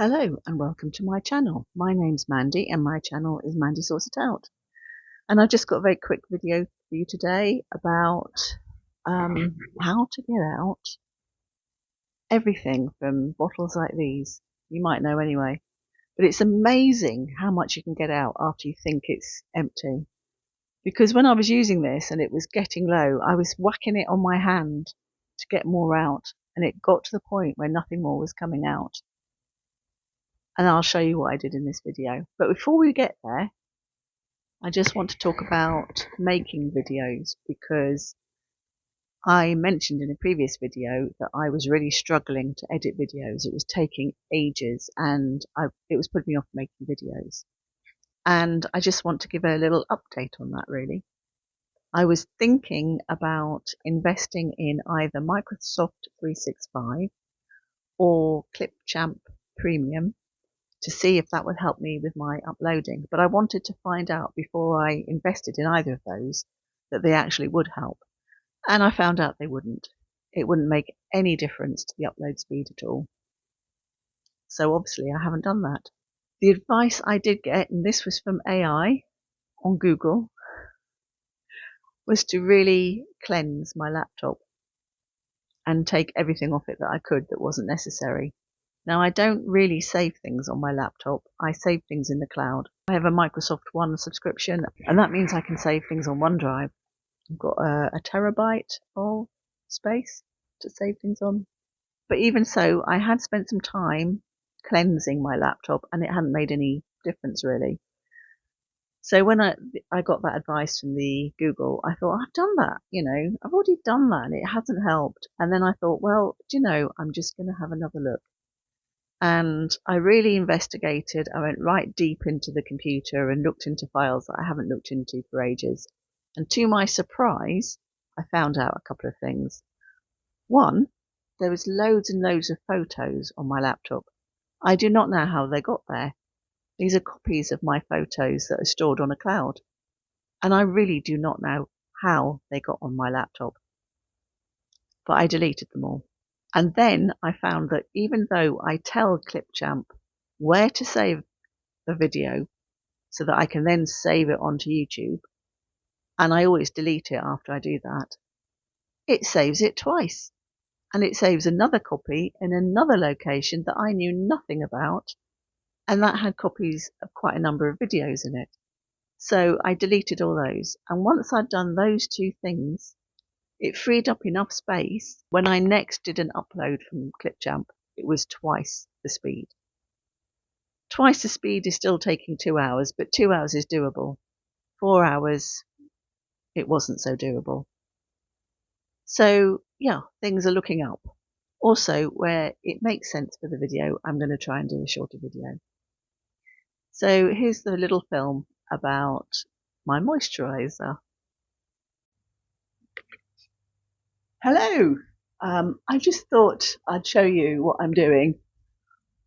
Hello and welcome to my channel. My name's Mandy and my channel is Mandy Sorts It Out. And I just got a very quick video for you today about how to get out everything from bottles like these. You might know anyway. But it's amazing how much you can get out after you think it's empty. Because when I was using this and it was getting low, I was whacking it on my hand to get more out. And it got to the point where nothing more was coming out. And I'll show you what I did in this video. But before we get there, I just want to talk about making videos, because I mentioned in a previous video that I was really struggling to edit videos. It was taking ages and it was putting me off making videos. And I just want to give a little update on that, really. I was thinking about investing in either Microsoft 365 or Clipchamp Premium to see if that would help me with my uploading. But I wanted to find out before I invested in either of those that they actually would help. And I found out they wouldn't. It wouldn't make any difference to the upload speed at all. So obviously I haven't done that. The advice I did get, and this was from AI on Google, was to really cleanse my laptop and take everything off it that I could that wasn't necessary. Now, I don't really save things on my laptop. I save things in the cloud. I have a Microsoft One subscription, and that means I can save things on OneDrive. I've got a terabyte of space to save things on. But even so, I had spent some time cleansing my laptop, and it hadn't made any difference, really. So when I got that advice from the Google, I thought, I've done that, I've already done that, and it hasn't helped. And then I thought, well, I'm just going to have another look. And I really investigated. I went right deep into the computer and looked into files that I haven't looked into for ages. And to my surprise, I found out a couple of things. One, there was loads and loads of photos on my laptop. I do not know how they got there. These are copies of my photos that are stored on a cloud. And I really do not know how they got on my laptop. But I deleted them all. And then I found that even though I tell Clipchamp where to save the video so that I can then save it onto YouTube, and I always delete it after I do that, it saves it twice. And it saves another copy in another location that I knew nothing about, and that had copies of quite a number of videos in it. So I deleted all those. And once I'd done those two things, it freed up enough space. When I next did an upload from Clipchamp, it was twice the speed. Twice the speed is still taking 2 hours, but 2 hours is doable. 4 hours, it wasn't so doable. So yeah, things are looking up. Also, where it makes sense for the video, I'm going to try and do a shorter video. So here's the little film about my moisturiser. Hello, I just thought I'd show you what I'm doing.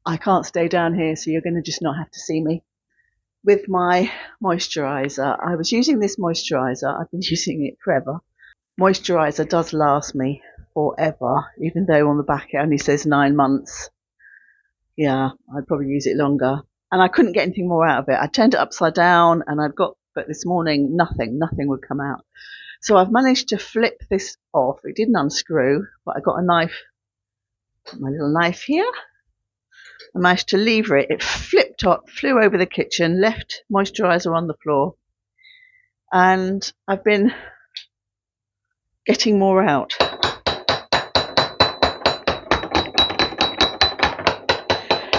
I can't stay down here, so you're going to just not have to see me. With my moisturiser, I was using this moisturiser. I've been using it forever. Moisturiser does last me forever, even though on the back it only says 9 months. Yeah, I'd probably use it longer. And I couldn't get anything more out of it. I turned it upside down and but this morning nothing would come out. So I've managed to flip this off. It didn't unscrew, but I got a knife, my little knife here. I managed to lever it. It flipped up, flew over the kitchen, left moisturiser on the floor. And I've been getting more out.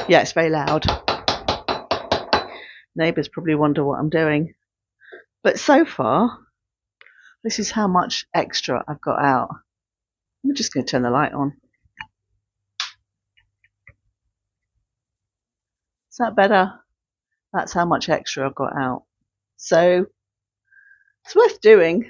Yeah, it's very loud. Neighbours probably wonder what I'm doing. But so far, this is how much extra I've got out. I'm just going to turn the light on. Is that better? That's how much extra I've got out. So it's worth doing.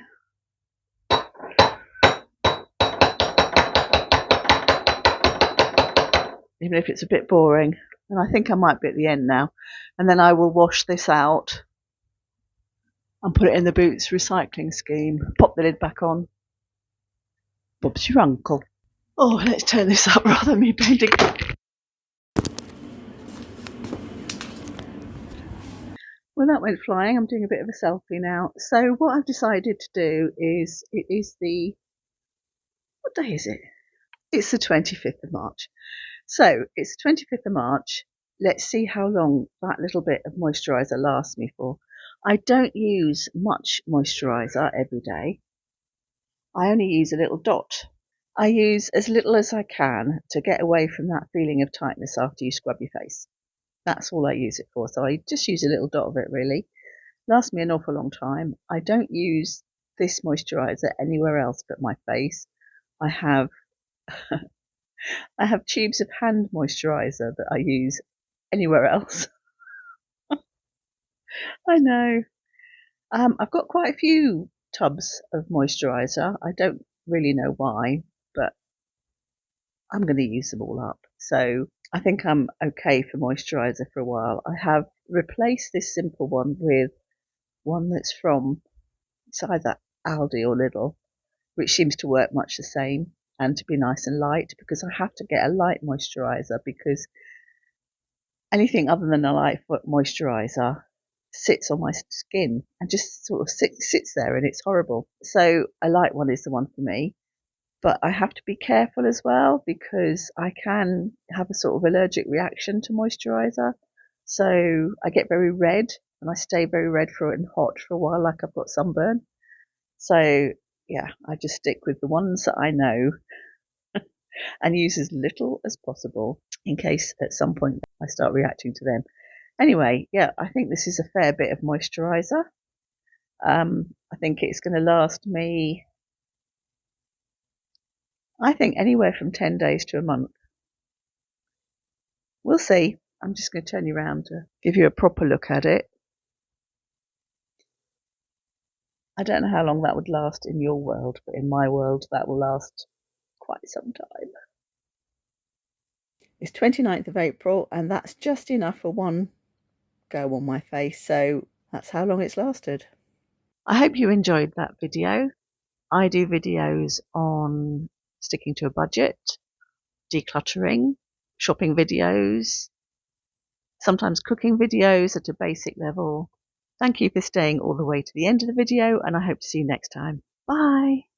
Even if it's a bit boring. And I think I might be at the end now. And then I will wash this out and put it in the Boots recycling scheme. Pop the lid back on. Bob's your uncle. Oh, let's turn this up rather than me bending. Well, that went flying. I'm doing a bit of a selfie now. So what I've decided to do is, it is what day is it? It's the 25th of March. So it's the 25th of March. Let's see how long that little bit of moisturiser lasts me for. I don't use much moisturiser every day. I only use a little dot. I use as little as I can to get away from that feeling of tightness after you scrub your face. That's all I use it for. So I just use a little dot of it, really. Lasts me an awful long time. I don't use this moisturiser anywhere else but my face. I have I have tubes of hand moisturiser that I use anywhere else. I know. I've got quite a few tubs of moisturiser. I don't really know why, but I'm going to use them all up. So I think I'm okay for moisturiser for a while. I have replaced this simple one with one that's from, it's either Aldi or Lidl, which seems to work much the same and to be nice and light, because I have to get a light moisturiser, because anything other than a light moisturiser sits on my skin and just sort of sits there, and it's horrible. So a light one is the one for me. But I have to be careful as well, because I can have a sort of allergic reaction to moisturiser. So I get very red, and I stay very red and hot for a while, like I've got sunburn. So yeah, I just stick with the ones that I know and use as little as possible in case at some point I start reacting to them. Anyway, yeah, I think this is a fair bit of moisturiser. I think it's going to last me, I think, anywhere from 10 days to a month. We'll see. I'm just going to turn you around to give you a proper look at it. I don't know how long that would last in your world, but in my world that will last quite some time. It's 29th of April, and that's just enough for one go on my face, so that's how long it's lasted. I hope you enjoyed that video. I do videos on sticking to a budget, decluttering, shopping videos, sometimes cooking videos at a basic level. Thank you for staying all the way to the end of the video, and I hope to see you next time. Bye!